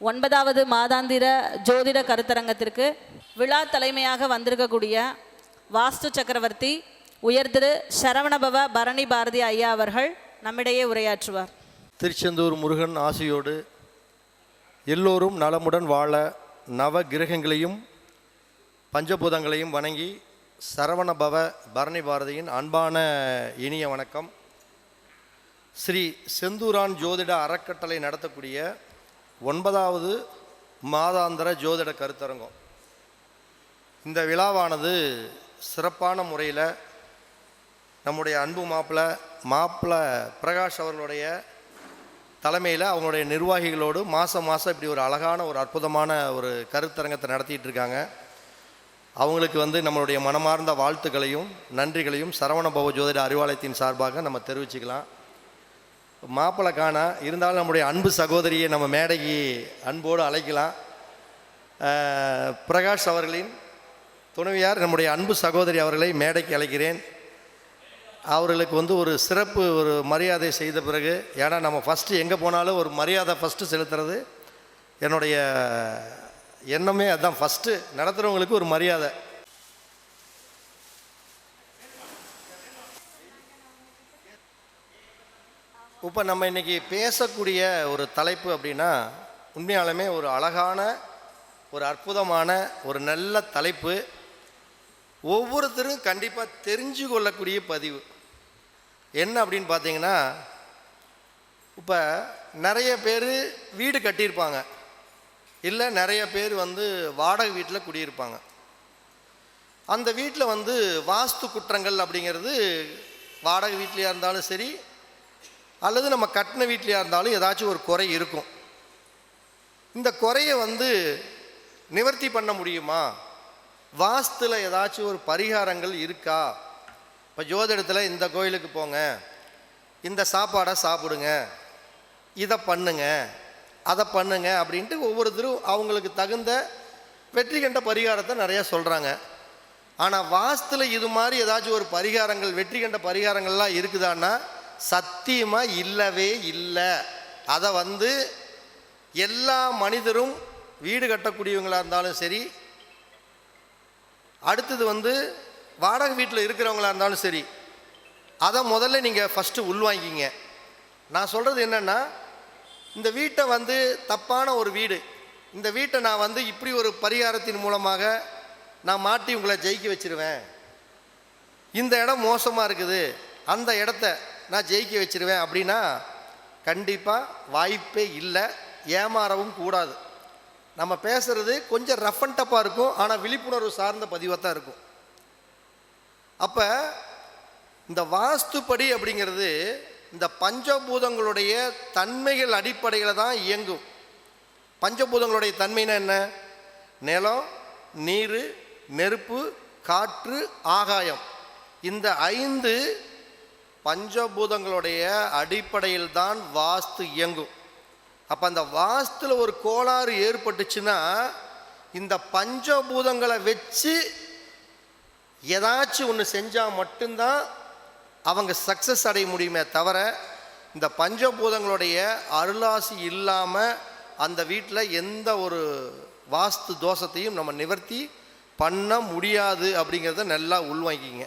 9வது மாதாந்திர ஜோதிட கருத்தரங்கத்திற்கு விழா தலைமையாக வந்திருக்கக்கூடிய வாஸ்து சக்கரவர்த்தி உயர் திரு சரவணபவ பரணி பாரதி ஐயா அவர்கள் நம்மிடையே உரையாற்றுவார். திருச்செந்தூர் முருகன் ஆசையோடு எல்லோரும் நலமுடன் வாழ நவ கிரகங்களையும் பஞ்சபூதங்களையும் வணங்கி சரவணபவ பரணி பாரதியின் அன்பான இனிய வணக்கம். ஸ்ரீ செந்தூரான் ஜோதிட அறக்கட்டளை நடத்தக்கூடிய 9வது மாதாந்திர ஜோதிட கருத்தரங்கம். இந்த விழாவானது சிறப்பான முறையில் நம்முடைய அன்பு மாப்பிள்ளை பிரகாஷ் அவர்களுடைய தலைமையில் அவங்களுடைய நிர்வாகிகளோடு மாதம் இப்படி ஒரு அழகான ஒரு அற்புதமான ஒரு கருத்தரங்கத்தை நடத்திட்டு இருக்காங்க. அவங்களுக்கு நம்மளுடைய மனமார்ந்த வாழ்த்துக்களையும் நன்றிகளையும் சரவணபவ ஜோதிட அறிவாலயத்தின் சார்பாக நம்ம தெரிவிச்சுக்கலாம். மாப்பிள்ளை காணா இருந்தாலும் நம்முடைய அன்பு சகோதரியை நம்ம மேடைக்கு அன்போடு அழைக்கலாம். பிரகாஷ் அவர்களின் துணைவியார் நம்முடைய அன்பு சகோதரி அவர்களை மேடைக்கு அழைக்கிறேன். அவர்களுக்கு ஒரு சிறப்பு ஒரு மரியாதை செய்த பிறகு, ஏன்னா நம்ம ஃபஸ்ட்டு எங்கே போனாலும் ஒரு மரியாதை ஃபஸ்ட்டு செலுத்துறது என்னுடைய எண்ணமே அதுதான். ஃபஸ்ட்டு நடத்துகிறவங்களுக்கு ஒரு மரியாதை. இப்போ நம்ம இன்றைக்கி பேசக்கூடிய ஒரு தலைப்பு அப்படின்னா உண்மையாலுமே ஒரு அழகான ஒரு அற்புதமான ஒரு நல்ல தலைப்பு. ஒவ்வொருத்தரும் கண்டிப்பாக தெரிஞ்சு கொள்ளக்கூடிய பதிவு என்ன அப்படின்னு பார்த்தீங்கன்னா, இப்போ நிறைய பேர் வீடு கட்டியிருப்பாங்க, இல்லை நிறைய பேர் வாடகை வீட்டில் குடியிருப்பாங்க. அந்த வீட்டில் வாஸ்து குற்றங்கள் அப்படிங்கிறது வாடகை வீட்லையாக இருந்தாலும் சரி அல்லது நம்ம கட்டின வீட்லையாக இருந்தாலும் ஏதாச்சும் ஒரு குறை இருக்கும். இந்த குறையை நிவர்த்தி பண்ண முடியுமா? வாஸ்துல ஏதாச்சும் ஒரு பரிகாரங்கள் இருக்கா? இப்போ ஜோதிடத்தில் இந்த கோயிலுக்கு போங்க, இந்த சாப்பாடை சாப்பிடுங்க, இதை பண்ணுங்க, அதை பண்ணுங்க அப்படின்ட்டு ஒவ்வொருத்தரும் அவங்களுக்கு தகுந்த வெற்றி கண்ட பரிகாரத்தை நிறையா சொல்கிறாங்க. ஆனால் வாஸ்துல இது மாதிரி ஏதாச்சும் ஒரு பரிகாரங்கள் வெற்றி கண்ட பரிகாரங்கள்லாம் இருக்குதான்னா சத்தியமாக இல்லவே இல்லை. அதை எல்லா மனிதரும் வீடு கட்டக்கூடியவங்களாக இருந்தாலும் சரி, அடுத்தது வாடகை வீட்டில் இருக்கிறவங்களா இருந்தாலும் சரி, அதை முதல்ல நீங்கள் ஃபஸ்ட்டு உள்வாங்கிங்க. நான் சொல்கிறது என்னென்னா, இந்த வீட்டை தப்பான ஒரு வீடு, இந்த வீட்டை நான் இப்படி ஒரு பரிகாரத்தின் மூலமாக நான் மாட்டி உங்களை ஜெயிக்க வச்சிருவேன், இந்த இடம் மோசமாக இருக்குது அந்த இடத்த நான் ஜெயிக்க வச்சிருவேன் அப்படின்னா கண்டிப்பாக வாய்ப்பே இல்லை. ஏமாறவும் கூடாது. நம்ம பேசுகிறது கொஞ்சம் ரஃப் அண்ட் டப்பாக இருக்கும், ஆனால் விழிப்புணர்வு சார்ந்த பதிவாக தான் இருக்கும். அப்போ இந்த வாஸ்துப்படி அப்படிங்கிறது இந்த பஞ்சபூதங்களுடைய தன்மைகள் அடிப்படையில் தான் இயங்கும். பஞ்சபூதங்களுடைய தன்மைனா என்ன? நிலம், நீர், நெருப்பு, காற்று, ஆகாயம். இந்த 5 பஞ்சபூதங்களுடைய அடிப்படையில் தான் வாஸ்து இயங்கும். அப்போ அந்த வாஸ்துல ஒரு கோளாறு ஏற்பட்டுச்சுன்னா இந்த பஞ்சபூதங்களை வச்சு ஏதாச்சும் ஒன்று செஞ்சால் மட்டும்தான் அவங்க சக்ஸஸ் அடைய முடியுமே தவிர, இந்த பஞ்சபூதங்களுடைய அருளாசி இல்லாமல் அந்த வீட்டில் எந்த ஒரு வாஸ்து தோஷத்தையும் நம்ம நிவர்த்தி பண்ண முடியாது அப்படிங்கிறத நல்லா உள்வாங்கிங்க.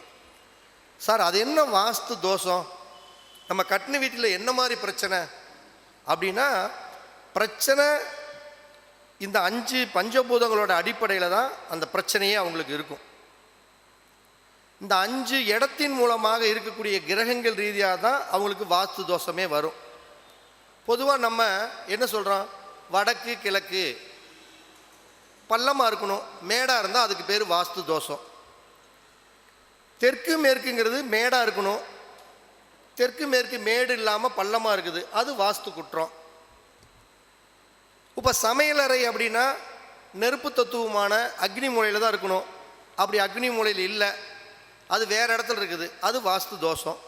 சார், அது என்ன வாஸ்து தோஷம்? நம்ம கட்டின வீட்டில் என்ன மாதிரி பிரச்சனை அப்படின்னா, பிரச்சனை இந்த 5 பஞ்சபூதங்களோட அடிப்படையில் தான் அந்த பிரச்சனையே அவங்களுக்கு இருக்கும். இந்த 5 இடத்தின் மூலமாக இருக்கக்கூடிய கிரகங்கள் ரீதியாக தான் அவங்களுக்கு வாஸ்து தோஷமே வரும். பொதுவாக நம்ம என்ன சொல்கிறோம்? வடக்கு கிழக்கு பள்ளமாக இருக்கணும், மேடாக இருந்தால் அதுக்கு பேர் வாஸ்து தோஷம். தெற்கு மேற்குங்கிறது மேடாக இருக்கணும், தெற்கு மேற்கு மேடு இல்லாமல் பள்ளமாக இருக்குது, அது வாஸ்து குற்றம். இப்போ சமையலறை அப்படின்னா நெருப்பு தத்துவமான அக்னி மூலையில் தான் இருக்கணும், அப்படி அக்னி மூலையில் இல்லை, அது வேறு இடத்துல இருக்குது, அது வாஸ்து தோஷம்.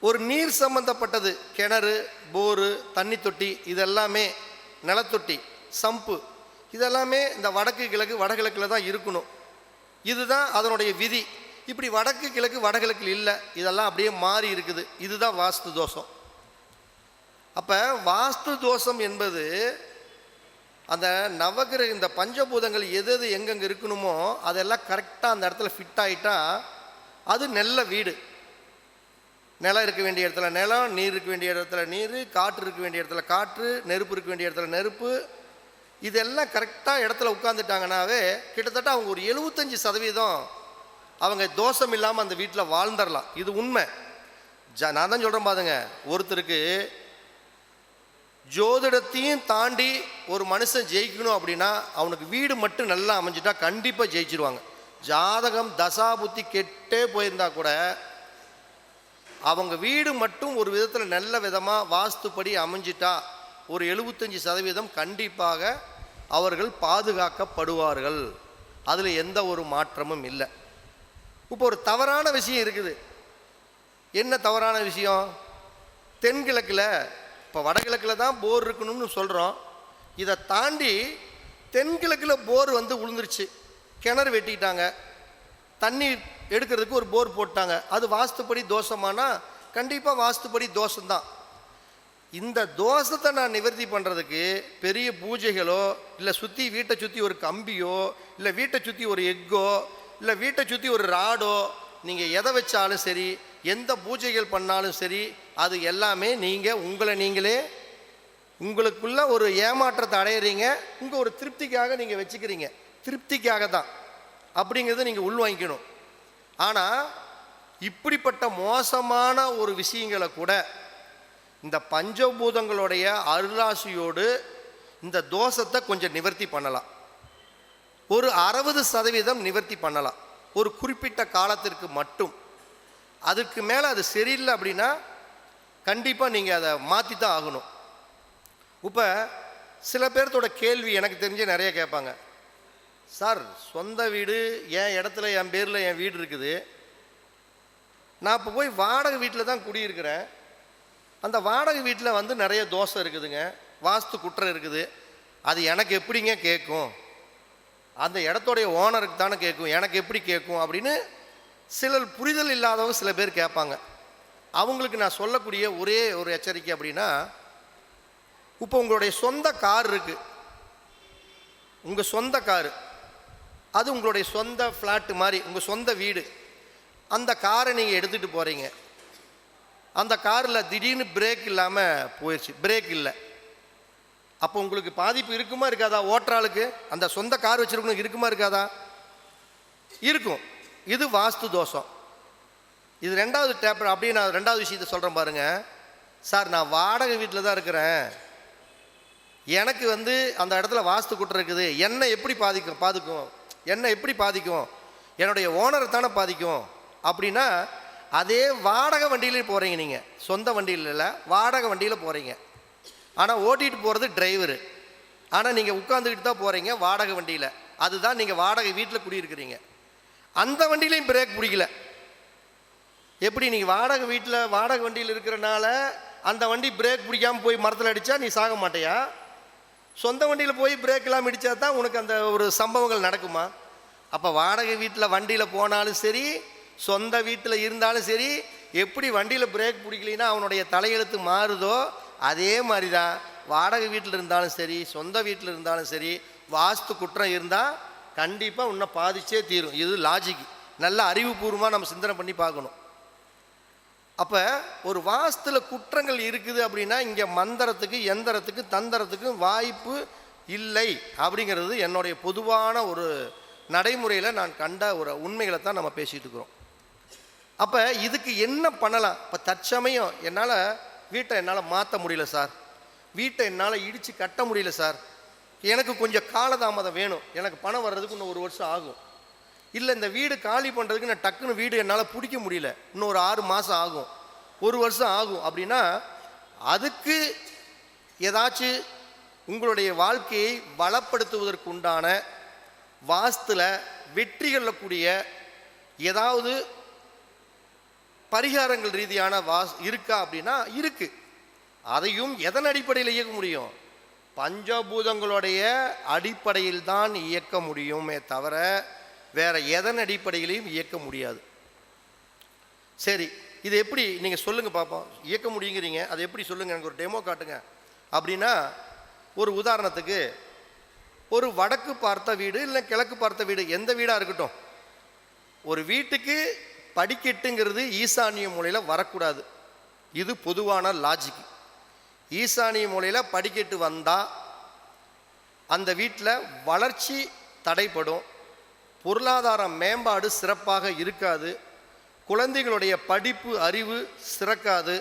ஒரு நீர் சம்பந்தப்பட்டது, கிணறு, போரு, தண்ணி தொட்டி, இதெல்லாமே நிலத்தொட்டி, சம்பு, இதெல்லாமே இந்த வடக்கு கிழக்கு வடகிழக்கில் தான் இருக்கணும். இதுதான் அதனுடைய விதி. இப்படி வடக்கு கிழக்கு வடகிழக்கில் இல்லை, இதெல்லாம் அப்படியே மாறி இருக்குது, இதுதான் வாஸ்து தோஷம். அப்போ வாஸ்து தோஷம் என்பது அந்த நவகிரக இந்த பஞ்சபூதங்கள் எது எது எங்கெங்கே இருக்கணுமோ அதெல்லாம் கரெக்டாக அந்த இடத்துல ஃபிட் ஆகிட்டா அது நல்ல வீடு. நிலம் இருக்க வேண்டிய இடத்துல நிலம், நீர் இருக்க வேண்டிய இடத்துல நீர், காற்று இருக்க வேண்டிய இடத்துல காற்று, நெருப்பு இருக்க வேண்டிய இடத்துல நெருப்பு, இதெல்லாம் கரெக்டாக இடத்துல உட்காந்துட்டாங்கன்னாவே கிட்டத்தட்ட அவங்க ஒரு 75% அவங்க தோஷம் இல்லாமல் அந்த வீட்டில் வாழ்ந்துடலாம். இது உண்மை. நான் தான் சொல்கிறேன் பாருங்க, ஒருத்தருக்கு ஜோதிடத்தையும் தாண்டி ஒரு மனுஷன் ஜெயிக்கணும் அப்படின்னா அவனுக்கு வீடு மட்டும் நல்லா அமைஞ்சிட்டா கண்டிப்பாக ஜெயிச்சிருவாங்க. ஜாதகம் தசாபுத்தி கெட்டே போயிருந்தா கூட அவங்க வீடு மட்டும் ஒரு விதத்தில் நல்ல விதமாக வாஸ்துப்படி அமைஞ்சிட்டா ஒரு 75% கண்டிப்பாக அவர்கள் பாதுகாக்கப்படுவார்கள். அதில் எந்த ஒரு மாற்றமும் இல்லை. இப்போ ஒரு தவறான விஷயம் இருக்குது. என்ன தவறான விஷயம்? தென்கிழக்கில், இப்போ வடகிழக்கில் தான் போர் இருக்கணும்னு சொல்கிறோம். இதை தாண்டி தென்கிழக்கில் போர் வந்து விழுந்துருச்சு, கிணறு வெட்டிட்டாங்க, தண்ணி எடுக்கிறதுக்கு ஒரு போர் போட்டாங்க. அது வாஸ்துப்படி தோஷமானா கண்டிப்பாக வாஸ்துப்படி தோஷம்தான். இந்த தோஷத்தை நான் நிவர்த்தி பண்ணுறதுக்கு பெரிய பூஜைகளோ இல்லை வீட்டை சுற்றி ஒரு கம்பியோ இல்லை வீட்டை சுற்றி ஒரு எக்கோ இல்லை வீட்டை சுற்றி ஒரு ராடோ நீங்கள் எதை வச்சாலும் சரி, எந்த பூஜைகள் பண்ணாலும் சரி, அது எல்லாமே நீங்கள் உங்களை நீங்களே உங்களுக்குள்ள ஒரு ஏமாற்றத்தை அடையிறீங்க. உங்கள் ஒரு திருப்திக்காக நீங்கள் வச்சுக்கிறீங்க, திருப்திக்காக தான் அப்படிங்கிறத நீங்கள் உள்வாங்கிக்கணும். ஆனால் இப்படிப்பட்ட மோசமான ஒரு விஷயங்களை கூட இந்த பஞ்சபூதங்களுடைய அருளாசியோடு இந்த தோஷத்தை கொஞ்சம் நிவர்த்தி பண்ணலாம். ஒரு 60% நிவர்த்தி பண்ணலாம், ஒரு குறிப்பிட்ட காலத்திற்கு மட்டும். அதுக்கு மேலே அது சரியில்லை அப்படின்னா கண்டிப்பாக நீங்கள் அதை மாற்றி தான் ஆகணும். இப்போ சில பேர்த்தோட கேள்வி எனக்கு தெரிஞ்சு நிறைய கேட்பாங்க. சார், சொந்த வீடு என் இடத்துல என் பேரில் என் வீடு இருக்குது, நான் இப்போ போய் வாடகை வீட்டில் தான் குடியிருக்கிறேன், அந்த வாடகை வீட்டில் வந்து நிறைய தோஷம் இருக்குதுங்க, வாஸ்து குற்றம் இருக்குது, அது எனக்கு எப்படிங்க கேட்கும்? அந்த இடத்தோடைய ஓனருக்கு தானே கேட்கும், எனக்கு எப்படி கேட்கும் அப்படின்னு சிலர் புரிதல் இல்லாதவங்க சில பேர் கேட்பாங்க. அவங்களுக்கு நான் சொல்லக்கூடிய ஒரே ஒரு எச்சரிக்கை அப்படின்னா, இப்போ உங்களுடைய சொந்த கார் இருக்குது, உங்கள் சொந்த காரு, அது உங்களுடைய சொந்த ஃப்ளாட்டு மாதிரி உங்கள் சொந்த வீடு. அந்த காரை நீங்கள் எடுத்துகிட்டு போகிறீங்க, அந்த காரில் திடீர்னு பிரேக் இல்லாமல் போயிடுச்சு, பிரேக் இல்லை, அப்போ உங்களுக்கு பாதிப்பு இருக்குமா இருக்காதா? ஓட்டுறாளுக்கு, அந்த சொந்த கார் வச்சுருக்கணும் இருக்குமா இருக்காதா? இருக்கும். இது வாஸ்து தோஷம். இது ரெண்டாவது டேப்பர். அப்படியே நான் ரெண்டாவது விஷயத்தை சொல்கிறேன் பாருங்கள். சார், நான் வாடகை வீட்டில் தான் இருக்கிறேன், எனக்கு வந்து அந்த இடத்துல வாஸ்து குற்றம் இருக்குது, என்னை எப்படி பாதிக்கும் என்னை எப்படி பாதிக்கும்? என்னுடைய ஓனரை தானே பாதிக்கும் அப்படின்னா, அதே வாடகை வண்டியிலே போகிறீங்க, நீங்கள் சொந்த வண்டியில் இல்லை, வாடகை வண்டியில் போகிறீங்க. ஆனால் ஓட்டிகிட்டு போகிறது டிரைவரு, ஆனால் நீங்கள் உட்காந்துக்கிட்டு தான் போகிறீங்க வாடகை வண்டியில். அதுதான் நீங்கள் வாடகை வீட்டில் குடியிருக்கிறீங்க. அந்த வண்டியிலையும் பிரேக் பிடிக்கல. எப்படி நீங்கள் வாடகை வீட்டில் வாடகை வண்டியில் இருக்கிறனால அந்த வண்டி பிரேக் பிடிக்காமல் போய் மரத்தில் அடித்தா நீ சாக மாட்டேயா? சொந்த வண்டியில் போய் பிரேக் எல்லாம் அடித்தா தான் உனக்கு அந்த ஒரு சம்பவங்கள் நடக்குமா? அப்போ வாடகை வீட்டில் வண்டியில் போனாலும் சரி, சொந்த வீட்டில் இருந்தாலும் சரி, எப்படி வண்டியில் பிரேக் பிடிக்கலைன்னா அவனுடைய தலையெழுத்து மாறுதோ அதே மாதிரி தான் வாடகை வீட்டில் இருந்தாலும் சரி, சொந்த வீட்டில் இருந்தாலும் சரி, வாஸ்து குற்றம் இருந்தால் கண்டிப்பாக உன்னை பாதிச்சே தீரும். இது லாஜிக். நல்ல அறிவுபூர்வமாக நம்ம சிந்தனை பண்ணி பார்க்கணும். அப்போ ஒரு வாஸ்துவில் குற்றங்கள் இருக்குது அப்படின்னா இங்கே மந்திரத்துக்கு, எந்திரத்துக்கு, தந்திரத்துக்கு வாய்ப்பு இல்லை அப்படிங்கிறது என்னுடைய பொதுவான ஒரு நடைமுறையில் நான் கண்ட ஒரு உண்மைகளை தான் நம்ம பேசிகிட்டு இருக்கிறோம். அப்போ இதுக்கு என்ன பண்ணலாம்? இப்போ தற்சமயம் என்னால் மாற்ற முடியல சார், வீட்டை என்னால் இடித்து கட்ட முடியல சார், எனக்கு கொஞ்சம் காலதாமதம் வேணும், எனக்கு பணம் வர்றதுக்கு இன்னும் 1 வருஷம் ஆகும், இல்லை இந்த வீடு காலி பண்ணுறதுக்கு நான் டக்குன்னு வீடு என்னால் பிடிக்க முடியல, இன்னும் ஒரு 6 மாதம் ஆகும், 1 வருஷம் ஆகும் அப்படின்னா, அதுக்கு ஏதாச்சும் உங்களுடைய வாழ்க்கையை பலப்படுத்துவதற்கு உண்டான வாஸ்துல வெற்றிகளில் கூடிய ஏதாவது பரிகாரங்கள் ரீதியான இருக்கா அப்படின்னா இருக்கு. அதையும் எதன் அடிப்படையில் இயக்க முடியும்? பஞ்சபூதங்களுடைய அடிப்படையில் தான் இயக்க முடியுமே தவிர வேற எதன் அடிப்படையிலையும் இயக்க முடியாது. சரி, இது எப்படி நீங்கள் சொல்லுங்கள் பார்ப்போம், இயக்க முடியுங்கிறீங்க, அதை எப்படி சொல்லுங்கள், எனக்கு ஒரு டெமோ காட்டுங்க அப்படின்னா, ஒரு உதாரணத்துக்கு ஒரு வடக்கு பார்த்த வீடு இல்லை கிழக்கு பார்த்த வீடு, எந்த வீடாக இருக்கட்டும், ஒரு வீட்டுக்கு படிக்கட்டுங்கிறது ஈசானிய மூலையில் வரக்கூடாது. இது பொதுவான லாஜிக். ஈசானிய மூலையில் படிக்கட்டு வந்தால் அந்த வீட்டில் வளர்ச்சி தடைப்படும், பொருளாதார மேம்பாடு சிறப்பாக இருக்காது, குழந்தைகளுடைய படிப்பு அறிவு சிறக்காது,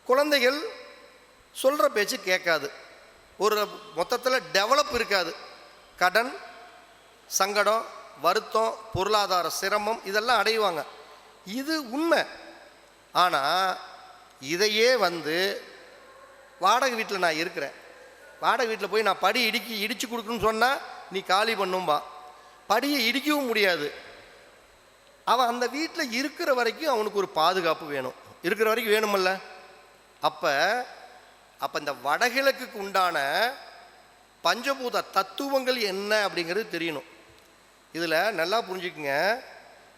குழந்தைகள் சொல்கிற பேச்சு கேட்காது, ஒரு மொத்தத்தில் டெவலப் இருக்காது, கடன், சங்கடம், வருத்தம், பொருளாதார சிரமம் இதெல்லாம் அடைவாங்க. இது உண்மை. ஆனால் இதையே வாடகை வீட்டில் நான் இருக்கிறேன், வாடகை வீட்டில் போய் நான் படி இடித்து கொடுக்கணும்னு சொன்னால் நீ காலி பண்ணும்பா, படியை இடிக்கவும் முடியாது. அவன் அந்த வீட்டில் இருக்கிற வரைக்கும் அவனுக்கு ஒரு பாதுகாப்பு வேணும், இருக்கிற வரைக்கும் வேணுமல்ல. அப்போ இந்த வடகிழக்குக்கு உண்டான பஞ்சபூத தத்துவங்கள் என்ன அப்படிங்கிறது தெரியணும். இதில் நல்லா புரிஞ்சுக்குங்க,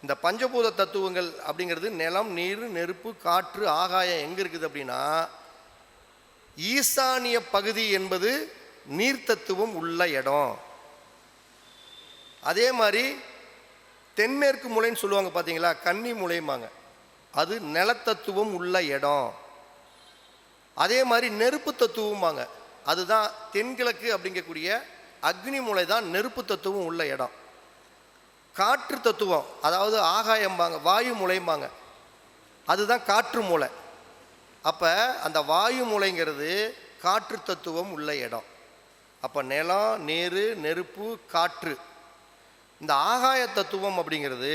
இந்த பஞ்சபூத தத்துவங்கள் அப்படிங்கிறது நிலம், நீர், நெருப்பு, காற்று, ஆகாயம் எங்கே இருக்குது அப்படின்னா, ஈசானிய பகுதி என்பது நீர் தத்துவம் உள்ள இடம். அதே மாதிரி தென்மேற்கு மூலைன்னு சொல்லுவாங்க பார்த்தீங்களா, கன்னி மூலையுமாங்க, அது நிலத்தத்துவம் உள்ள இடம். அதே மாதிரி நெருப்பு தத்துவமாங்க, அதுதான் தென்கிழக்கு அப்படிங்கக்கூடிய அக்னி மூலை தான் நெருப்பு தத்துவம் உள்ள இடம். காற்று தத்துவம், அதாவது ஆகாயம்பாங்க, வாயு மூலைம்பாங்க, அதுதான் காற்று மூலை. அப்போ அந்த வாயு மூலைங்கிறது காற்று தத்துவம் உள்ள இடம். அப்போ நிலம், நீர், நெருப்பு, காற்று, இந்த ஆகாய தத்துவம் அப்படிங்கிறது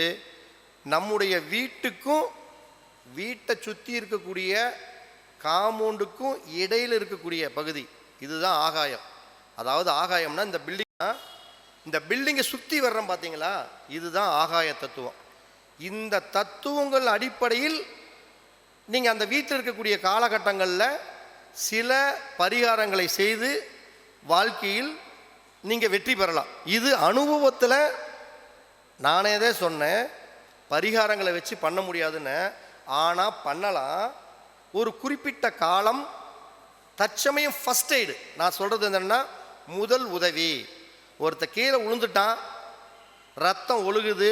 நம்முடைய வீட்டுக்கும் வீட்டை சுற்றி இருக்கக்கூடிய காம்பவுண்டுக்கும் இடையில் இருக்கக்கூடிய பகுதி, இதுதான் ஆகாயம். அதாவது ஆகாயம்னா இந்த பில்டிங்கை சுற்றி வர்றோம் பார்த்தீங்களா, இதுதான் ஆகாய தத்துவம். இந்த தத்துவங்கள் அடிப்படையில் நீங்கள் அந்த வீட்டில் இருக்கக்கூடிய காலகட்டங்களில் சில பரிகாரங்களை செய்து வாழ்க்கையில் நீங்கள் வெற்றி பெறலாம். இது அனுபவத்தில் நானே தான் சொன்னேன், பரிகாரங்களை வச்சு பண்ண முடியாதுன்னு. ஆனால் பண்ணலாம். ஒரு குறிப்பிட்ட காலம், தற்சமயம் ஃபஸ்ட் எய்டு நான் சொல்கிறது என்னென்னா முதல் உதவி. ஒருத்தர் கீழே விழுந்துட்டான், ரத்தம் ஒழுகுது,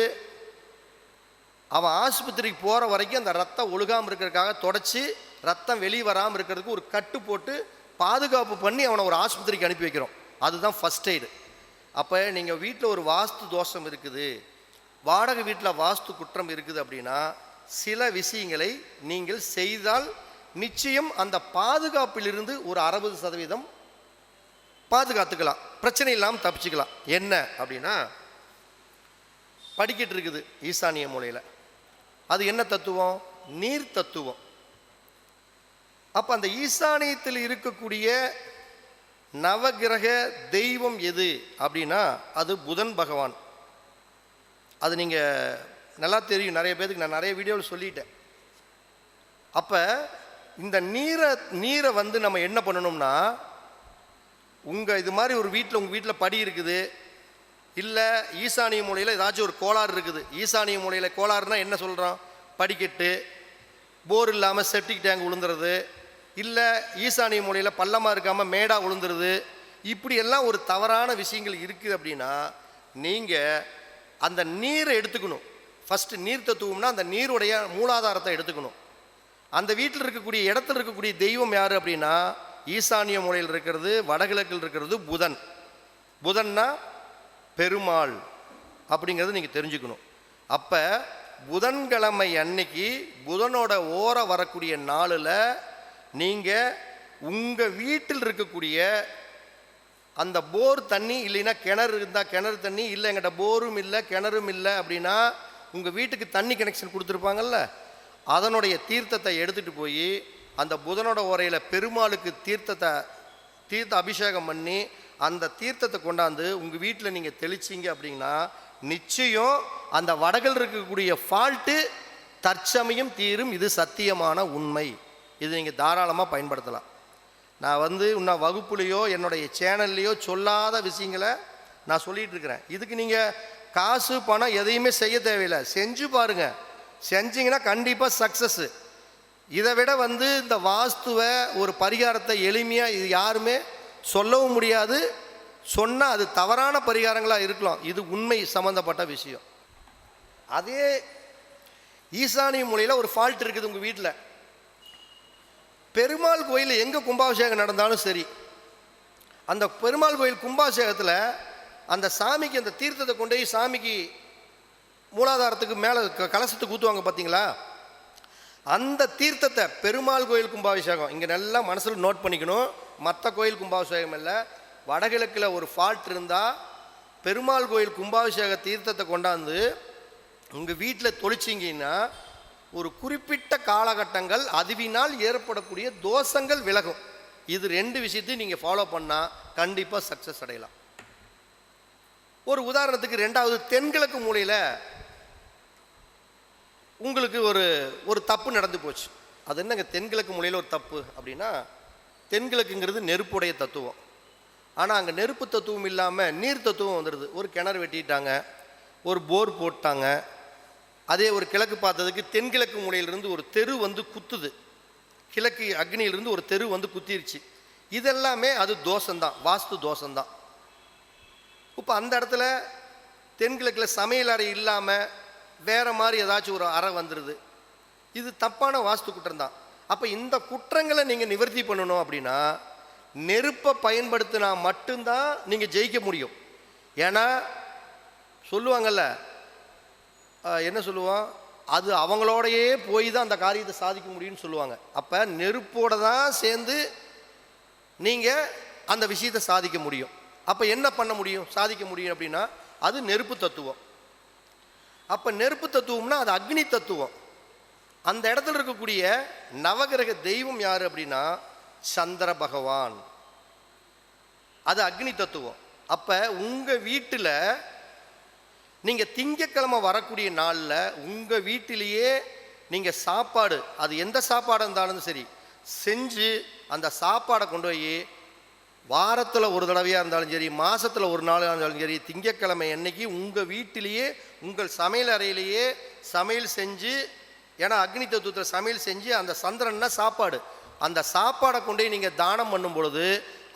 அவன் ஆஸ்பத்திரிக்கு போகிற வரைக்கும் அந்த ரத்தம் ஒழுகாமல் இருக்கிறதுக்காக தொடச்சி ரத்தம் வெளியே வராமல் இருக்கிறதுக்கு ஒரு கட்டு போட்டு பாதுகாப்பு பண்ணி அவனை ஒரு ஆஸ்பத்திரிக்கு அனுப்பி வைக்கிறோம். அதுதான் ஃபஸ்ட் எய்டு. அப்போ நீங்கள் வீட்டில் ஒரு வாஸ்து தோஷம் இருக்குது, வாடகை வீட்டில் வாஸ்து குற்றம் இருக்குது அப்படின்னா சில விஷயங்களை நீங்கள் செய்தால் நிச்சயம் அந்த பாதுகாப்பிலிருந்து ஒரு 60% பாதுகாத்துக்கலாம், பிரச்சனை இல்லாமல் தப்பிச்சுக்கலாம். என்ன அப்படின்னா, படிக்கட்டு இருக்குது ஈசானிய மூலையில், அது என்ன தத்துவம்? நீர் தத்துவம். அப்போ அந்த ஈசானியத்தில் இருக்கக்கூடிய நவகிரக தெய்வம் எது அப்படின்னா அது புதன் பகவான். அது நீங்கள் நல்லா தெரியும், நிறைய பேருக்கு நான் நிறைய வீடியோவில் சொல்லிட்டேன். அப்போ இந்த நீரை நம்ம என்ன பண்ணணும்னா, இது மாதிரி ஒரு உங்கள் வீட்டில் படி இருக்குது, இல்லை ஈசானிய மூலையில் ஏதாச்சும் ஒரு கோளாறு இருக்குது. ஈசானிய மூலையில் கோளாறுனா என்ன சொல்கிறோம்? படிக்கட்டு, போர் இல்லாமல் செப்டிக் டேங்க் விழுந்துறது, இல்லை ஈசானிய மூலையில் பள்ளமாக இருக்காமல் மேடாக விழுந்துருது, இப்படியெல்லாம் ஒரு தவறான விஷயங்கள் இருக்குது அப்படின்னா நீங்கள் அந்த நீரை எடுத்துக்கணும். ஃபஸ்ட்டு நீர் தத்துவம்னா அந்த நீருடைய மூலாதாரத்தை எடுத்துக்கணும். அந்த வீட்டில் இருக்கக்கூடிய இடத்துல இருக்கக்கூடிய தெய்வம் யார் அப்படின்னா ஈசானிய மூலையில் இருக்கிறது, வடகிழக்கில் இருக்கிறது புதன். புதன்னா பெருமாள் அப்படிங்கிறது நீங்கள் தெரிஞ்சுக்கணும். அப்போ புதன்கிழமை அன்னைக்கு புதனோட ஓரம் வரக்கூடிய நாளில் நீங்கள் உங்கள் வீட்டில் இருக்கக்கூடிய அந்த போர் தண்ணி, இல்லைன்னா கிணறு இருந்தால் கிணறு தண்ணி, இல்லை எங்கிட்ட போரும் இல்லை கிணறும் இல்லை அப்படின்னா உங்கள் வீட்டுக்கு தண்ணி கனெக்ஷன் கொடுத்துருப்பாங்கல்ல, அதனுடைய தீர்த்தத்தை எடுத்துகிட்டு போய் அந்த புதனோட ஓரையில் பெருமாளுக்கு தீர்த்த அபிஷேகம் பண்ணி அந்த தீர்த்தத்தை கொண்டாந்து உங்கள் வீட்டில் நீங்கள் தெளிச்சிங்க அப்படின்னா நிச்சயம் அந்த வடகில் இருக்கக்கூடிய ஃபால்ட்டு தற்சமயம் தீரும். இது சத்தியமான உண்மை. இது நீங்கள் தாராளமாக பயன்படுத்தலாம். நான் இன்னும் வகுப்புலையோ என்னுடைய சேனல்லையோ சொல்லாத விஷயங்களை நான் சொல்லிகிட்டு இருக்கிறேன். இதுக்கு நீங்கள் காசு பணம் எதையுமே செய்ய தேவையில்லை, செஞ்சு பாருங்கள். செஞ்சீங்கன்னா கண்டிப்பாக சக்ஸஸ்ஸு. இதை விட இந்த வாஸ்துவை ஒரு பரிகாரத்தை எளிமையாக இது யாருமே சொல்லவும் முடியாது. சொன்னால் அது தவறான பரிகாரங்களாக இருக்கலாம். இது உண்மை சம்மந்தப்பட்ட விஷயம். அதே ஈசானிய மூலையில் ஒரு ஃபால்ட் இருக்குது உங்கள் வீட்டில். பெருமாள் கோயில் எங்கே கும்பாபிஷேகம் நடந்தாலும் சரி, அந்த பெருமாள் கோயில் கும்பாபிஷேகத்தில் அந்த சாமிக்கு அந்த தீர்த்தத்தை கொண்டு போய் சாமிக்கு மூலாதாரத்துக்கு மேலே கலசத்துக்கு ஊற்றுவாங்க பார்த்தீங்களா, அந்த தீர்த்தத்தை பெருமாள் கோயில் கும்பாபிஷேகம் இங்கே நல்லா மனசில் நோட் பண்ணிக்கணும். மற்ற கோயில் கும்பாபிஷேகம் இல்லை, வடகிழக்கில் ஒரு ஃபால்ட் இருந்தால் பெருமாள் கோயில் கும்பாபிஷேக தீர்த்தத்தை கொண்டாந்து உங்கள் வீட்டில் தொளிச்சிங்கன்னா ஒரு குறிப்பிட்ட காலகட்டங்கள் அதுவினால் ஏற்படக்கூடிய தோஷங்கள் விலகும். இது 2 விஷயத்தையும் நீங்கள் ஃபாலோ பண்ணால் கண்டிப்பாக சக்ஸஸ் அடையலாம். ஒரு உதாரணத்துக்கு, 2வது தென்கிழக்கு மூலையில் உங்களுக்கு ஒரு தப்பு நடந்து போச்சு. அது என்னங்க தென்கிழக்கு மூலையில் ஒரு தப்பு அப்படின்னா, தென்கிழக்குங்கிறது நெருப்புடைய தத்துவம். ஆனால் அங்கே நெருப்பு தத்துவம் இல்லாமல் நீர் தத்துவம் வந்துடுது. ஒரு கிணறு வெட்டிட்டாங்க, ஒரு போர் போட்டாங்க. அதே ஒரு கிழக்கு பார்த்ததுக்கு தென்கிழக்கு மூலையிலிருந்து ஒரு தெரு குத்துது. கிழக்கு அக்னியிலிருந்து ஒரு தெரு குத்திருச்சு. இதெல்லாமே அது தோஷந்தான், வாஸ்து தோஷந்தான். இப்போ அந்த இடத்துல தென்கிழக்கில் சமையல் அறை இல்லாமல் வேறு மாதிரி ஏதாச்சும் ஒரு அறை வந்துடுது. இது தப்பான வாஸ்து குற்றம் தான். அப்போ இந்த குற்றங்களை நீங்கள் நிவர்த்தி பண்ணணும் அப்படின்னா நெருப்பை பயன்படுத்தினா மட்டும்தான் நீங்கள் ஜெயிக்க முடியும். ஏன்னா சொல்லுவாங்கள்ல, என்ன சொல்லுவோம், அது அவங்களோடையே போய் தான் அந்த காரியத்தை சாதிக்க முடியும்னு சொல்லுவாங்க. அப்போ நெருப்போடு தான் சேர்ந்து நீங்கள் அந்த விஷயத்தை சாதிக்க முடியும். அப்போ என்ன பண்ண முடியும், சாதிக்க முடியும் அப்படின்னா அது நெருப்பு தத்துவம். அப்போ நெருப்பு தத்துவம்னா அது அக்னி தத்துவம். அந்த இடத்துல இருக்கக்கூடிய நவகிரக தெய்வம் யார் அப்படின்னா சந்திர பகவான், அது அக்னி தத்துவம். அப்போ உங்கள் வீட்டில் நீங்கள் திங்கக்கிழமை வரக்கூடிய நாளில் உங்கள் வீட்டிலேயே நீங்கள் சாப்பாடு, அது எந்த சாப்பாடாக இருந்தாலும் சரி, செஞ்சு அந்த சாப்பாடை கொண்டு போய் வாரத்தில் ஒரு தடவையாக இருந்தாலும் சரி, மாதத்தில் ஒரு நாளாக இருந்தாலும் சரி, திங்கக்கிழமை அன்னைக்கு உங்கள் வீட்டிலேயே உங்கள் சமையல் அறையிலேயே சமையல் செஞ்சு, ஏன்னா அக்னி தத்துவத்தில் சமையல் செஞ்சு அந்த சந்திரன்னா சாப்பாடு, அந்த சாப்பாடை கொண்டு போய் நீங்கள் தானம் பண்ணும் பொழுது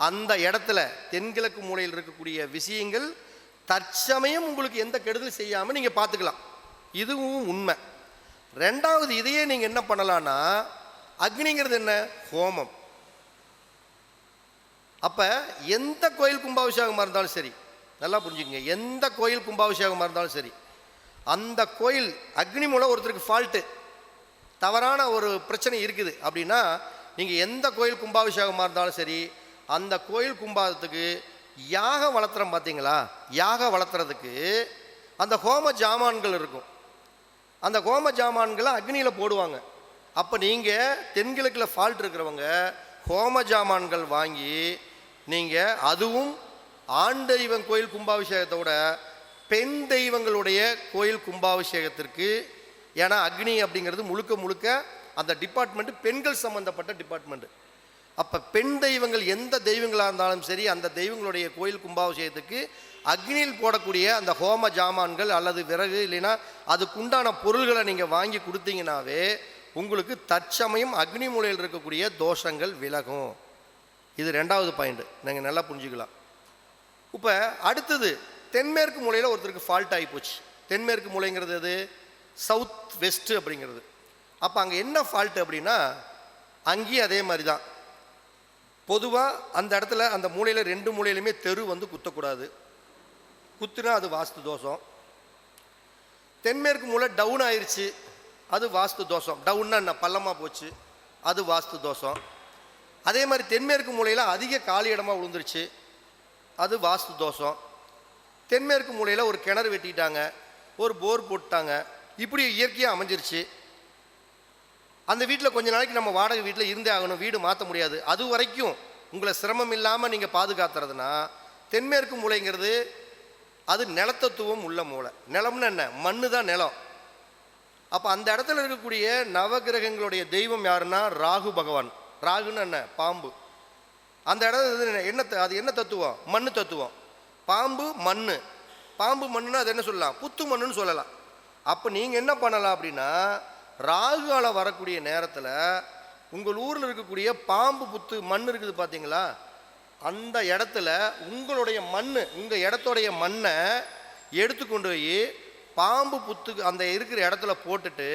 அந்த இடத்துல தென்கிழக்கு மூலையில் இருக்கக்கூடிய விஷயங்கள் தற்சமயம் உங்களுக்கு எந்த கெடுதல் செய்யாமல் நீங்கள் பார்த்துக்கலாம். இதுவும் உண்மை. 2வது, இதையே நீங்கள் என்ன பண்ணலான்னா, அக்னிங்கிறது என்ன, ஹோமம். அப்போ எந்த கோயில் கும்பாபிஷேகமாக இருந்தாலும் சரி, நல்லா புரிஞ்சுக்கங்க, எந்த கோயில் கும்பாபிஷேகமாக இருந்தாலும் சரி, அந்த கோயில் அக்னி மூலம் ஒருத்தருக்கு ஃபால்ட்டு, தவறான ஒரு பிரச்சனை இருக்குது அப்படின்னா, நீங்கள் எந்த கோயில் கும்பாபிஷேகமாக இருந்தாலும் சரி, அந்த கோயில் கும்பாதத்துக்கு யாகம் வளர்த்துறோம் பார்த்தீங்களா, யாகம் வளர்த்துறதுக்கு அந்த ஹோம ஜாமான்கள் இருக்கும். அந்த ஹோம ஜாமான்களை அக்னியில் போடுவாங்க. அப்போ நீங்கள் தென்கிழக்கில் ஃபால்ட் இருக்கிறவங்க ஹோம ஜாமான்கள் வாங்கி நீங்கள், அதுவும் ஆண் தெய்வம் கோயில் கும்பாபிஷேகத்தோட பெண் தெய்வங்களுடைய கோயில் கும்பாபிஷேகத்திற்கு, ஏன்னா அக்னி அப்படிங்கிறது முழுக்க முழுக்க அந்த டிபார்ட்மெண்ட்டு பெண்கள் சம்மந்தப்பட்ட டிபார்ட்மெண்ட்டு. அப்போ பெண் தெய்வங்கள் எந்த தெய்வங்களாக இருந்தாலும் சரி, அந்த தெய்வங்களுடைய கோயில் கும்பாபிஷேகத்துக்கு அக்னியில் போடக்கூடிய அந்த ஹோம ஜாமான்கள் அல்லது விறகு இல்லைன்னா அதுக்குண்டான பொருள்களை நீங்கள் வாங்கி கொடுத்தீங்கன்னாவே உங்களுக்கு தற்சமயம் அக்னி மூலையில் இருக்கக்கூடிய தோஷங்கள் விலகும். இது 2வது பாயிண்ட், நீங்கள் நல்லா புரிஞ்சுக்கலாம். இப்போ அடுத்தது, தென்மேற்கு மூலையில் ஒருத்தருக்கு ஃபால்ட் ஆகி போச்சு. தென்மேற்கு மூலைங்கிறது அது சவுத் வெஸ்ட்டு அப்படிங்கிறது. அப்போ அங்கே என்ன ஃபால்ட்டு அப்படின்னா, அங்கேயும் அதே மாதிரி தான். பொதுவாக அந்த இடத்துல அந்த மூலையில் 2 மூலையிலுமே தெரு குத்தக்கூடாது. குத்துனா அது வாஸ்து தோஷம். தென்மேற்கு மூலை டவுன் ஆயிடுச்சு, அது வாஸ்து தோஷம். டவுன்னா என்ன, பள்ளமாக போச்சு, அது வாஸ்து தோஷம். அதே மாதிரி தென்மேற்கு மூலையில் அதிக காலி இடமாக விழுந்துருச்சு, அது வாஸ்து தோஷம். தென்மேற்கு மூலையில் ஒரு கிணறு வெட்டிட்டாங்க, ஒரு போர் போட்டாங்க, இப்படி இயற்கையாக அமைஞ்சிருச்சு. அந்த வீட்டில் கொஞ்ச நாளைக்கு நம்ம வாடகை வீட்டில் இருந்தே ஆகணும், வீடு மாற்ற முடியாது. அது வரைக்கும் உங்களை சிரமம் இல்லாமல் நீங்கள் பாதுகாத்துறதுனா தென்மேற்கு மூலைங்கிறது அது நிலத்தத்துவம் உள்ள மூலை. நிலம்னு என்ன, மண்ணு தான் நிலம். அப்போ அந்த இடத்துல இருக்கக்கூடிய நவகிரகங்களுடைய தெய்வம் யாருன்னா ராகு பகவான். ராகுன்னு என்ன, பாம்பு. அந்த இடத்துல என்ன, அது என்ன தத்துவம், மண்ணு தத்துவம். பாம்பு மண்ணு. பாம்பு மண்ணுன்னா அது என்ன சொல்லலாம், புத்து மண்ணுன்னு சொல்லலாம். அப்போ நீங்கள் என்ன பண்ணலாம் அப்படின்னா, ராகு காலம் வரக்கூடிய நேரத்தில் உங்கள் ஊரில் இருக்கக்கூடிய பாம்பு புத்து மண் இருக்குது பார்த்தீங்களா, அந்த இடத்துல உங்களுடைய மண், உங்கள் இடத்துடைய மண்ணை எடுத்துக்கொண்டு போய் பாம்பு புத்துக்கு அந்த இருக்கிற இடத்துல போட்டுட்டு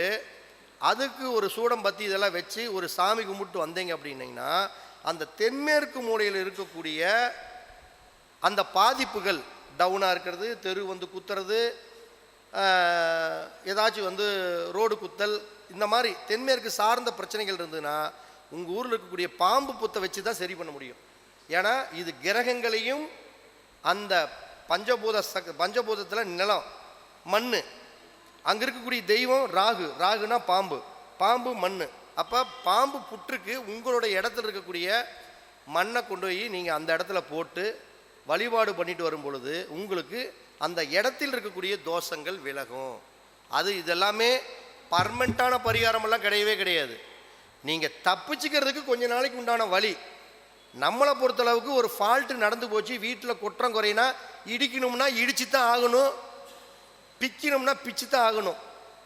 அதுக்கு ஒரு சூடம் பற்றி இதெல்லாம் வச்சு ஒரு சாமி கும்பிட்டு வந்தீங்க அப்படின்னீங்கன்னா, அந்த தென்மேற்கு மூலையில் இருக்கக்கூடிய அந்த பாதிப்புகள், டவுனாக இருக்கிறது, தெரு வந்து குத்துறது, ஏதாச்சும் வந்து ரோடு குத்தல், இந்த மாதிரி தென்மேற்கு சார்ந்த பிரச்சனைகள் இருந்ததுன்னா உங்கள் ஊரில் இருக்கக்கூடிய பாம்பு புத்தை வச்சு தான் சரி பண்ண முடியும். ஏன்னா இது கிரகங்களையும் அந்த பஞ்சபூதத்தில் நிலம், மண், அங்கே இருக்கக்கூடிய தெய்வம் ராகு, ராகுனா பாம்பு, பாம்பு மண். அப்போ பாம்பு புற்றுக்கு உங்களுடைய இடத்துல இருக்கக்கூடிய மண்ணை கொண்டு போய் நீங்கள் அந்த இடத்துல போட்டு வழிபாடு பண்ணிட்டு வரும் பொழுது உங்களுக்கு அந்த இடத்தில் இருக்கக்கூடிய தோஷங்கள் விலகும். அது இதெல்லாமே பர்மனெண்ட்டான பரிகாரமெல்லாம் கிடையவே கிடையாது. நீங்கள் தப்பிச்சுக்கிறதுக்கு கொஞ்ச நாளைக்கு உண்டான வழி. நம்மளை பொறுத்தளவுக்கு ஒரு ஃபால்ட்டு நடந்து போச்சு, வீட்டில் குற்றம் குறையினா இடிக்கணும்னா இடிச்சு தான் ஆகணும், பிக்கணும்னா பிச்சு தான் ஆகணும்.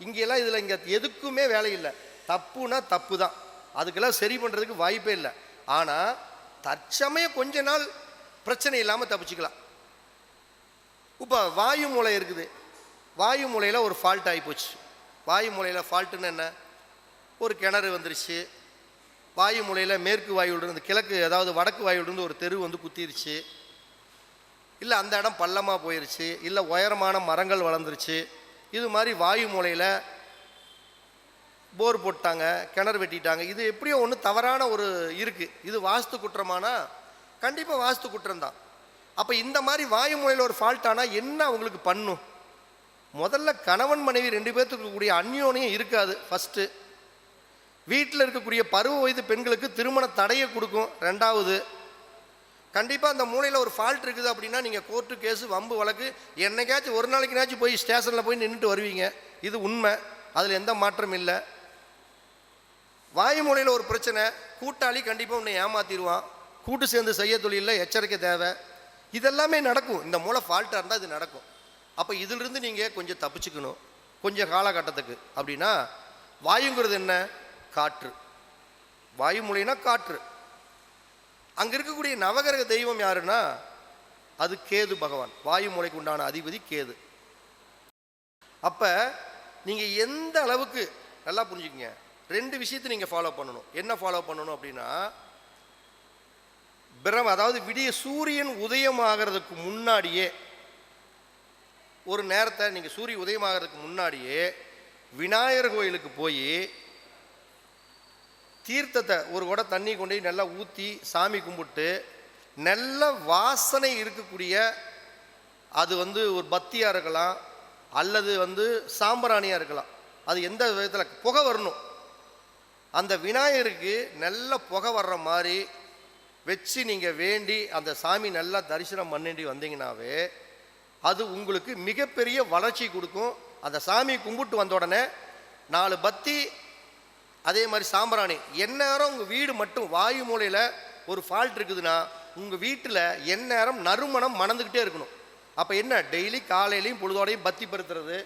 இங்கெல்லாம் இதில் இங்கே எதுக்குமே வேலை இல்லை. தப்புனா தப்பு தான், அதுக்கெல்லாம் சரி பண்ணுறதுக்கு வாய்ப்பே இல்லை. ஆனால் தற்சமயம் கொஞ்ச நாள் பிரச்சனை இல்லாமல் தப்பிச்சுக்கலாம். இப்போ வாயு மூலை இருக்குது, வாயு மூலையில் ஒரு ஃபால்ட் ஆகிப்போச்சு. வாயு மூலையில் ஃபால்ட்டுன்னு என்ன, ஒரு கிணறு வந்துருச்சு, வாயு மூலையில் மேற்கு வாயுலேருந்து கிழக்கு, அதாவது வடக்கு வாயுலேருந்து ஒரு தெரு வந்து குத்திருச்சு, இல்லை அந்த இடம் பள்ளமாக போயிடுச்சு, இல்லை உயரமான மரங்கள் வளர்ந்துருச்சு. இது மாதிரி வாயு மூலையில் போர் போட்டாங்க, கிணறு வெட்டிட்டாங்க. இது எப்படியோ ஒன்று தவறான ஒரு இருக்குது. இது வாஸ்து குற்றமானா கண்டிப்பாக வாஸ்து குற்றம்தான். அப்போ இந்த மாதிரி வாயு மூலையில் ஒரு ஃபால்ட் ஆனால் என்ன அவங்களுக்கு பண்ணும்? முதல்ல கணவன் மனைவி 2 பேர்த்துக்கு இருக்கக்கூடிய அந்யோன்யம் இருக்காது. ஃபஸ்ட்டு வீட்டில் இருக்கக்கூடிய பருவ வயது பெண்களுக்கு திருமண தடையை கொடுக்கும். 2வது கண்டிப்பாக அந்த மூலையில் ஒரு ஃபால்ட் இருக்குது அப்படின்னா நீங்கள் கோர்ட்டு கேஸு வம்பு வழக்கு என்னைக்காச்சும் ஒரு நாளைக்குனாச்சும் போய் ஸ்டேஷனில் போய் நின்றுட்டு வருவீங்க. இது உண்மை, அதில் எந்த மாற்றம் இல்லை. வாயு மூலையில் ஒரு பிரச்சனை, கூட்டாளி கண்டிப்பாக உன்னை ஏமாற்றிடுவான், கூட்டு சேர்ந்து செய்ய தொழிலில் எச்சரிக்கை தேவை. இதெல்லாமே நடக்கும். இந்த மூளை ஃபால்ட்டாக இருந்தால் இது நடக்கும். அப்போ இதிலிருந்து நீங்கள் கொஞ்சம் தப்பிச்சுக்கணும் கொஞ்சம் காலகட்டத்துக்கு. அப்படின்னா வாயுங்கிறது என்ன? காற்று. வாயு மூலைனா காற்று. அங்கே இருக்கக்கூடிய நவகிரக தெய்வம் யாருன்னா அது கேது பகவான். வாயு மூலைக்கு உண்டான அதிபதி கேது. அப்போ நீங்கள் எந்த அளவுக்கு நல்லா புரிஞ்சுக்கங்க, 2 விஷயத்தை நீங்கள் ஃபாலோ பண்ணணும். என்ன ஃபாலோ பண்ணணும் அப்படின்னா, அதாவது விடிய சூரியன் உதயமாகிறதுக்கு முன்னாடியே ஒரு நேரத்தை நீங்கள் சூரிய உதயமாகிறதுக்கு முன்னாடியே விநாயகர் கோயிலுக்கு போய் தீர்த்தத்தை ஒரு குடம் தண்ணி கொண்டு போய் நல்லா ஊற்றி சாமி கும்பிட்டு, நல்ல வாசனை இருக்கக்கூடிய, அது வந்து ஒரு பத்தியாக இருக்கலாம் அல்லது வந்து சாம்பிராணியாக இருக்கலாம், அது எந்த விதத்தில் புகை வரணும். அந்த விநாயகருக்கு நல்ல புகை வர்ற மாதிரி வச்சு நீங்கள் வேண்டி அந்த சாமி நல்லா தரிசனம் பண்ணிட்டு வந்தீங்கன்னாவே அது உங்களுக்கு மிகப்பெரிய வளர்ச்சி கொடுக்கும். அந்த சாமி கும்பிட்டு வந்த உடனே 4 பத்தி அதே மாதிரி சாம்பிராணி, எந்நேரம் உங்கள் வீடு மட்டும் வாயு மூலையில் ஒரு ஃபால்ட் இருக்குதுன்னா உங்கள் வீட்டில் எந்நேரம் நறுமணம் மணந்துக்கிட்டே இருக்கணும். அப்போ என்ன, டெய்லி காலையிலையும் பொழுதோடையும் பத்தி பருத்துறது,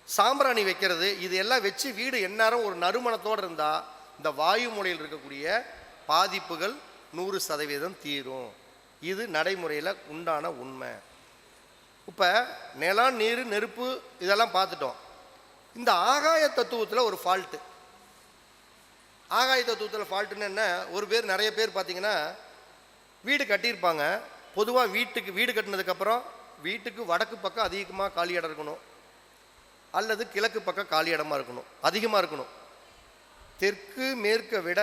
சாம்பிராணி வைக்கிறது, இது எல்லாம் வச்சு வீடு எந்நேரம் ஒரு நறுமணத்தோடு இருந்தால் இந்த வாயு மூலையில் இருக்கக்கூடிய பாதிப்புகள் 100% தீரும். இது நடைமுறையில் உண்டான உண்மை. இப்போ நிலம், நீர், நெருப்பு இதெல்லாம் பார்த்துட்டோம். இந்த ஆகாய தத்துவத்தில் ஒரு ஃபால்ட்டு. ஆகாய தத்துவத்தில் ஃபால்ட்டுன்னு என்ன, ஒரு பேர் நிறைய பேர் பார்த்தீங்கன்னா வீடு கட்டியிருப்பாங்க. பொதுவாக வீடு கட்டினதுக்கப்புறம் வீட்டுக்கு வடக்கு பக்கம் அதிகமாக காலி இடம் இருக்கணும், அல்லது கிழக்கு பக்கம் காலி இடமா இருக்கணும், அதிகமாக இருக்கணும். தெற்கு மேற்கை விட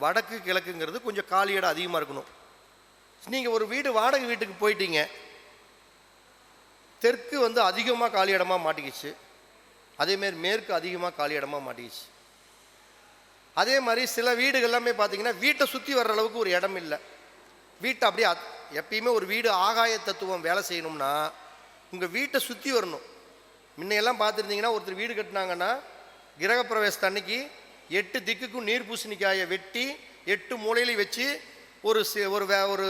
வடக்கு கிழக்குங்கிறது கொஞ்சம் காலி இடம் அதிகமாக இருக்கணும். நீங்கள் ஒரு வீடு வாடகை வீட்டுக்கு போயிட்டீங்க, தெற்கு வந்து அதிகமாக காலி இடமா மாட்டிக்கிச்சு, அதேமாரி மேற்கு அதிகமாக காலி இடமா மாட்டிக்கிச்சு. அதே மாதிரி சில வீடுகள் எல்லாமே பார்த்தீங்கன்னா வீட்டை சுற்றி வர்ற அளவுக்கு ஒரு இடம் இல்லை. வீட்டை அப்படியே எப்பயுமே ஒரு வீடு ஆகாய தத்துவம் வேலை செய்யணும்னா உங்கள் வீட்டை சுற்றி வரணும். முன்னையெல்லாம் பார்த்துருந்தீங்கன்னா ஒருத்தர் வீடு கட்டினாங்கன்னா கிரகப்பிரவேசத்து அன்னைக்கு 8 திக்குக்கும் நீர் பூசணிக்காயை வெட்டி 8 மூலையிலையும் வச்சு ஒரு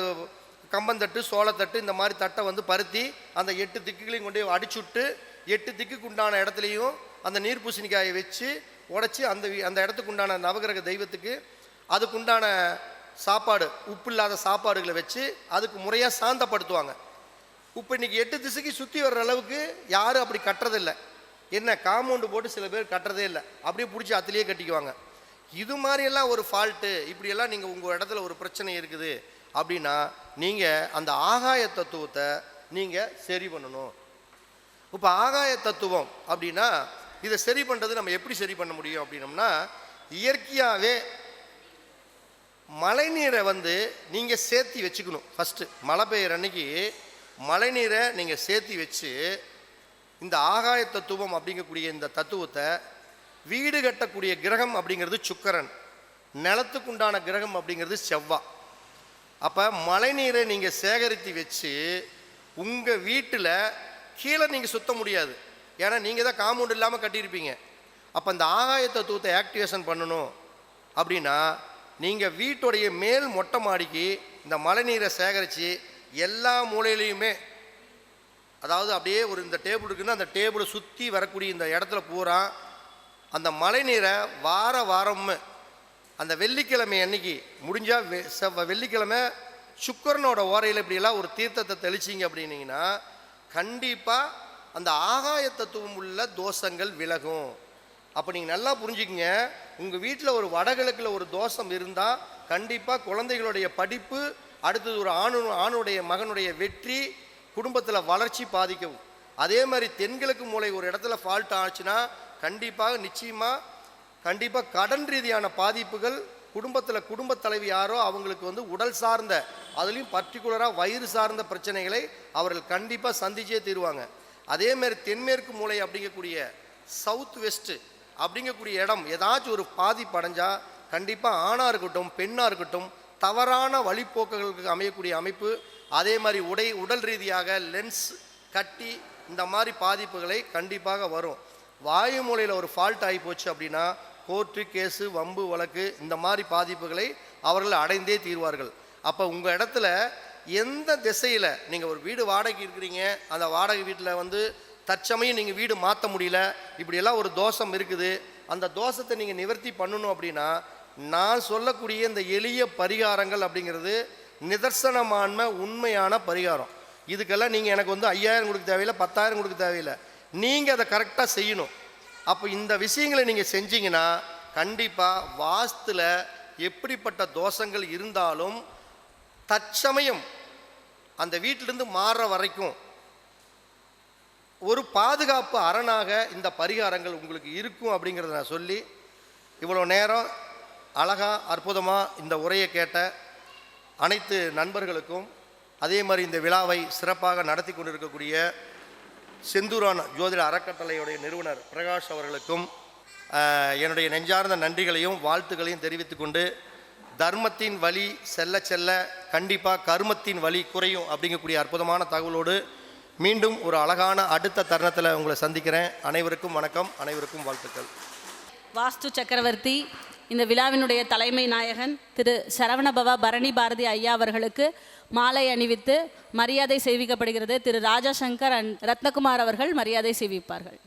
கம்பந்தட்டு, சோளத்தட்டு, இந்த மாதிரி தட்டை வந்து பருத்தி அந்த 8 திக்குகளையும் கொண்டு அடிச்சுட்டு 8 திக்குக்கு உண்டான இடத்துலையும் அந்த நீர் பூசணிக்காயை வச்சு உடைச்சி அந்த இடத்துக்கு உண்டான நவகிரக தெய்வத்துக்கு அதுக்குண்டான சாப்பாடு, உப்பு இல்லாத சாப்பாடுகளை வச்சு அதுக்கு முறையாக சாந்தப்படுத்துவாங்க. இப்போ இன்றைக்கி 8 திசைக்கு சுற்றி வர்ற அளவுக்கு யாரும் அப்படி கட்டுறதில்லை. என்ன காம்பவுண்டு போட்டு சில பேர் கட்டுறதே இல்லை, அப்படியே பிடிச்சி அதுலேயே கட்டிக்குவாங்க. இது மாதிரியெல்லாம் ஒரு ஃபால்ட்டு, இப்படியெல்லாம் நீங்கள் உங்கள் இடத்துல ஒரு பிரச்சனை இருக்குது அப்படின்னா நீங்கள் அந்த ஆகாய தத்துவத்தை நீங்கள் சரி பண்ணணும். இப்போ ஆகாய தத்துவம் அப்படின்னா இதை சரி பண்ணுறது நம்ம எப்படி சரி பண்ண முடியும் அப்படின்னம்னா, இயற்கையாகவே மழைநீரை நீங்கள் சேர்த்தி வச்சுக்கணும். ஃபஸ்ட்டு மழை பெய்கிற அன்னைக்கு மழைநீரை நீங்கள் சேர்த்தி வச்சு இந்த ஆகாய தத்துவம் அப்படிங்கக்கூடிய இந்த தத்துவத்தை, வீடு கட்டக்கூடிய கிரகம் அப்படிங்கிறது சுக்கிரன், நிலத்துக்குண்டான கிரகம் அப்படிங்கிறது செவ்வாய். அப்போ மழைநீரை நீங்கள் சேகரித்து வச்சு உங்கள் வீட்டில் கீழே நீங்கள் சுத்த முடியாது, ஏன்னா நீங்கள் தான் காம்பவுண்ட் இல்லாமல் கட்டியிருப்பீங்க. அப்போ இந்த ஆகாய தத்துவத்தை ஆக்டிவேஷன் பண்ணணும் அப்படின்னா நீங்கள் வீட்டுடைய மேல் மொட்டை மாடிக்கு இந்த மழைநீரை சேகரித்து எல்லா மூலையிலையுமே, அதாவது அப்படியே ஒரு இந்த டேபிள் இருக்குன்னா அந்த டேபிளை சுற்றி வரக்கூடிய இந்த இடத்துல பூரா அந்த மழைநீரை வாரம் அந்த வெள்ளிக்கிழமை அன்னைக்கு முடிஞ்சால் வெள்ளிக்கிழமை சுக்கிரனோட ஓரையில் இப்படியெல்லாம் ஒரு தீர்த்தத்தை தெளிச்சிங்க அப்படின்னீங்கன்னா கண்டிப்பாக அந்த ஆகாய தத்துவம் உள்ள தோஷங்கள் விலகும். அப்போ நீங்கள் நல்லா புரிஞ்சுக்கிங்க, உங்கள் வீட்டில் ஒரு வடகிழக்கில் ஒரு தோஷம் இருந்தால் கண்டிப்பாக குழந்தைகளுடைய படிப்பு, அடுத்தது ஒரு ஆணுடைய மகனுடைய வெற்றி, குடும்பத்தில் வளர்ச்சி பாதிக்கவும். அதே மாதிரி தென்கிழக்கு மூலை ஒரு இடத்துல ஃபால்ட் ஆச்சுன்னா கண்டிப்பாக கடன் ரீதியான பாதிப்புகள், குடும்பத்தில் குடும்பத் தலைவி யாரோ அவங்களுக்கு உடல் சார்ந்த, அதுலேயும் பர்டிகுலராக வயிறு சார்ந்த பிரச்சனைகளை அவர்கள் கண்டிப்பாக சந்திச்சே தீருவாங்க. அதே மாதிரி தென்மேற்கு மூலை அப்படிங்கக்கூடிய சவுத் வெஸ்ட்டு அப்படிங்கக்கூடிய இடம் ஏதாச்சும் ஒரு பாதிப்பு அடைஞ்சால் கண்டிப்பாக ஆணாக இருக்கட்டும் பெண்ணாக இருக்கட்டும் தவறான வழிப்போக்குகளுக்கு அமையக்கூடிய அமைப்பு. அதே மாதிரி உடல் ரீதியாக லென்ஸ் கட்டி இந்த மாதிரி பாதிப்புகளை கண்டிப்பாக வரும். வாயு மூலையில் ஒரு ஃபால்ட் ஆகி போச்சு அப்படின்னா கோர்ட்டு கேஸு வம்பு வழக்கு இந்த மாதிரி பாதிப்புகளை அவர்கள் அடைந்தே தீர்வார்கள். அப்போ உங்கள் இடத்துல எந்த திசையில் நீங்கள் ஒரு வீடு வாடகைக்கு இருக்கிறீங்க, அந்த வாடகை வீட்டில் தற்சமயம் நீங்கள் வீடு மாற்ற முடியல, இப்படியெல்லாம் ஒரு தோஷம் இருக்குது, அந்த தோஷத்தை நீங்கள் நிவர்த்தி பண்ணணும் அப்படின்னா நான் சொல்லக்கூடிய இந்த எளிய பரிகாரங்கள் அப்படிங்கிறது நிதர்சனமான உண்மையான பரிகாரம். இதுக்கெல்லாம் நீங்கள் எனக்கு 5000 கொடுக்க தேவையில்லை, 10,000 கொடுக்க தேவையில்லை, நீங்கள் அதை கரெக்டாக செய்யணும். அப்போ இந்த விஷயங்களை நீங்கள் செஞ்சீங்கன்னா கண்டிப்பாக வாஸ்துல எப்படிப்பட்ட தோஷங்கள் இருந்தாலும் தற்சமயம் அந்த வீட்டிலிருந்து மாறுற வரைக்கும் ஒரு பாதுகாப்பு அரணாக இந்த பரிகாரங்கள் உங்களுக்கு இருக்கும் அப்படிங்கிறத நான் சொல்லி, இவ்வளோ நேரம் அழகாக அற்புதமாக இந்த உரையை கேட்ட அனைத்து நண்பர்களுக்கும், அதே மாதிரி இந்த விழாவை சிறப்பாக நடத்தி கொண்டிருக்கக்கூடிய செந்தூரான் ஜோதிட அறக்கட்டளையுடைய நிறுவனர் பிரகாஷ் அவர்களுக்கும் என்னுடைய நெஞ்சார்ந்த நன்றிகளையும் வாழ்த்துக்களையும் தெரிவித்து கொண்டு, தர்மத்தின் வழி செல்ல செல்ல கண்டிப்பாக கர்மத்தின் வழி குறையும் அப்படிங்கக்கூடிய அற்புதமான தகவலோடு மீண்டும் ஒரு அழகான அடுத்த தருணத்தில் உங்களை சந்திக்கிறேன். அனைவருக்கும் வணக்கம், அனைவருக்கும் வாழ்த்துக்கள். வாஸ்து சக்கரவர்த்தி இந்த விழாவினுடைய தலைமை நாயகன் திரு சரவணபவ பரணி பாரதி ஐயா அவர்களுக்கு மாலை அணிவித்து மரியாதை செய்விக்கப்படுகிறது. திரு ராஜசங்கர் ரத்னகுமார் அவர்கள் மரியாதை செய்விப்பார்கள்.